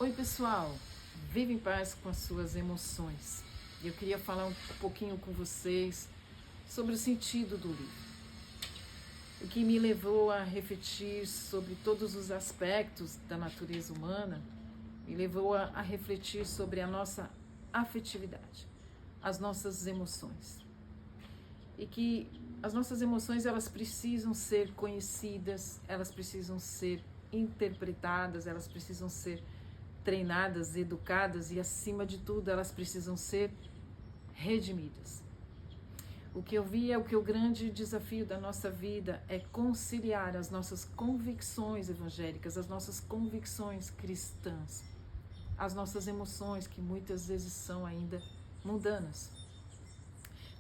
Oi pessoal, vive em paz com as suas emoções. Eu queria falar um pouquinho com vocês sobre o sentido do livro. O que me levou a refletir sobre todos os aspectos da natureza humana, me levou a refletir sobre a nossa afetividade, as nossas emoções. E que as nossas emoções, elas precisam ser conhecidas, elas precisam ser interpretadas, elas precisam ser treinadas, educadas e, acima de tudo, elas precisam ser redimidas. O que eu vi é que o grande desafio da nossa vida é conciliar as nossas convicções evangélicas, as nossas convicções cristãs, as nossas emoções, que muitas vezes são ainda mundanas.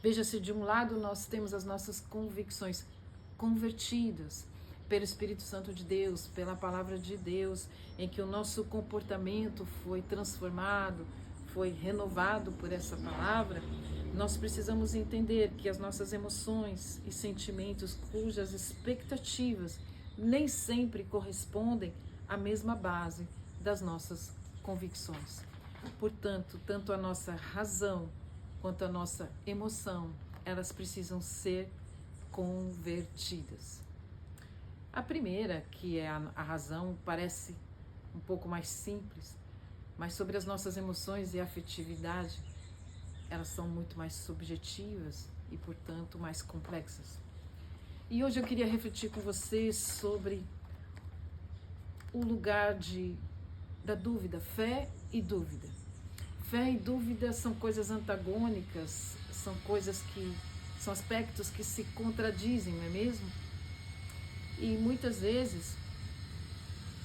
Veja-se, de um lado nós temos as nossas convicções convertidas pelo Espírito Santo de Deus, pela Palavra de Deus, em que o nosso comportamento foi transformado, foi renovado por essa palavra. Nós precisamos entender que as nossas emoções e sentimentos, cujas expectativas nem sempre correspondem à mesma base das nossas convicções. Portanto, tanto a nossa razão quanto a nossa emoção, elas precisam ser convertidas. A primeira, que é a razão, parece um pouco mais simples, mas sobre as nossas emoções e afetividade, elas são muito mais subjetivas e, portanto, mais complexas. E hoje eu queria refletir com vocês sobre o lugar da dúvida, fé e dúvida. Fé e dúvida são coisas antagônicas, são são aspectos que se contradizem, não é mesmo? E muitas vezes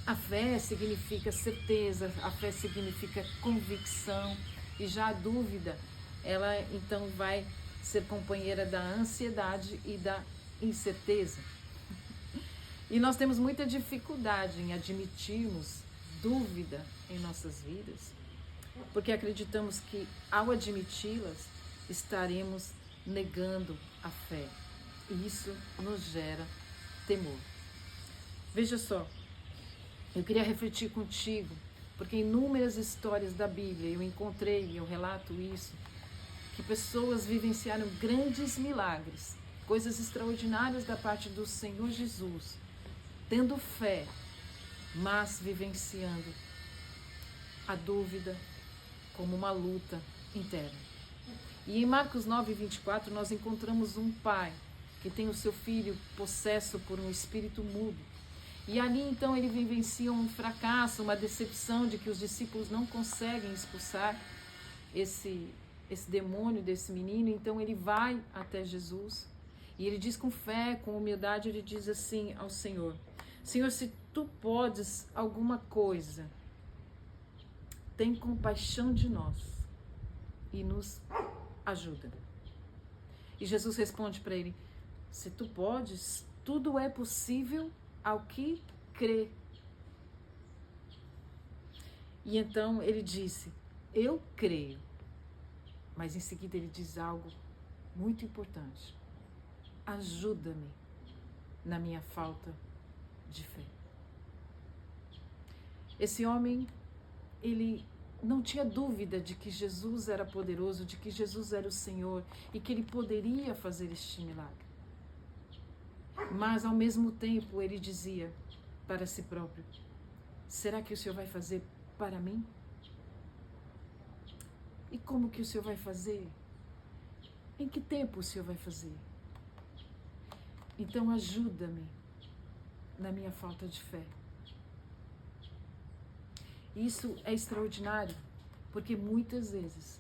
a fé significa certeza, a fé significa convicção, e já a dúvida, ela então vai ser companheira da ansiedade e da incerteza. E nós temos muita dificuldade em admitirmos dúvida em nossas vidas, porque acreditamos que ao admiti-las, estaremos negando a fé. E isso nos gera temor. Veja só, eu queria refletir contigo, porque em inúmeras histórias da Bíblia eu relato isso, que pessoas vivenciaram grandes milagres, coisas extraordinárias da parte do Senhor Jesus, tendo fé, mas vivenciando a dúvida como uma luta interna. E em Marcos 9:24 nós encontramos um pai que tem o seu filho possesso por um espírito mudo. E ali então ele vivencia um fracasso, uma decepção de que os discípulos não conseguem expulsar esse demônio desse menino. Então ele vai até Jesus e ele diz com fé, com humildade, ele diz assim ao Senhor: Senhor, se tu podes alguma coisa, tem compaixão de nós e nos ajuda. E Jesus responde para ele: se tu podes, tudo é possível ao que crê. E então ele disse: eu creio. Mas em seguida ele diz algo muito importante: ajuda-me na minha falta de fé. Esse homem, ele não tinha dúvida de que Jesus era poderoso, de que Jesus era o Senhor e que ele poderia fazer este milagre. Mas ao mesmo tempo ele dizia para si próprio: será que o Senhor vai fazer para mim? E como que o Senhor vai fazer? Em que tempo o Senhor vai fazer? Então ajuda-me na minha falta de fé. Isso é extraordinário, porque muitas vezes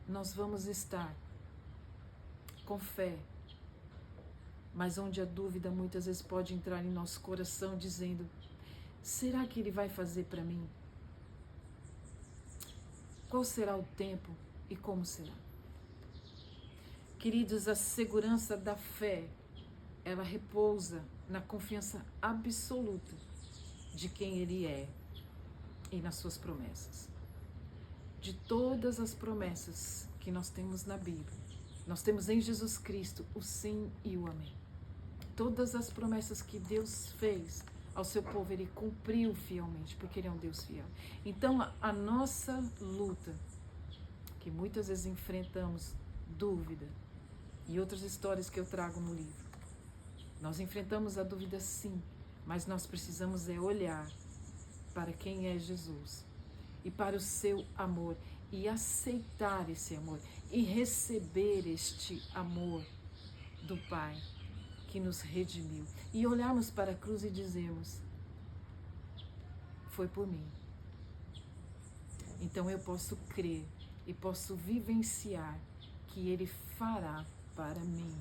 nós vamos estar com fé, mas onde a dúvida muitas vezes pode entrar em nosso coração dizendo: será que Ele vai fazer para mim? Qual será o tempo e como será? Queridos, a segurança da fé, ela repousa na confiança absoluta de quem Ele é e nas suas promessas. De todas as promessas que nós temos na Bíblia, nós temos em Jesus Cristo o sim e o amém. Todas as promessas que Deus fez ao seu povo, Ele cumpriu fielmente, porque Ele é um Deus fiel. Então, a nossa luta, que muitas vezes enfrentamos dúvida, e outras histórias que eu trago no livro, nós enfrentamos a dúvida sim, mas nós precisamos olhar para quem é Jesus e para o seu amor e aceitar esse amor e receber este amor do Pai que nos redimiu e olharmos para a cruz e dizermos: foi por mim. Então eu posso crer e posso vivenciar que Ele fará para mim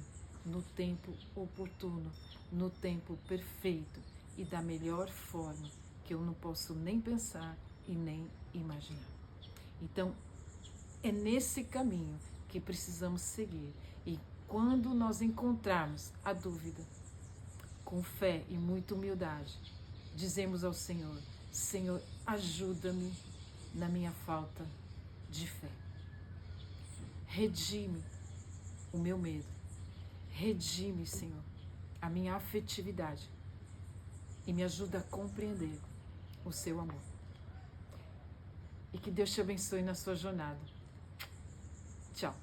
no tempo oportuno, no tempo perfeito e da melhor forma que eu não posso nem pensar e nem imaginar. Então, é nesse caminho que precisamos seguir. E quando nós encontrarmos a dúvida, com fé e muita humildade, dizemos ao Senhor: Senhor, ajuda-me na minha falta de fé. Redime o meu medo. Redime, Senhor, a minha afetividade e me ajuda a compreender o seu amor. E que Deus te abençoe na sua jornada. Tchau.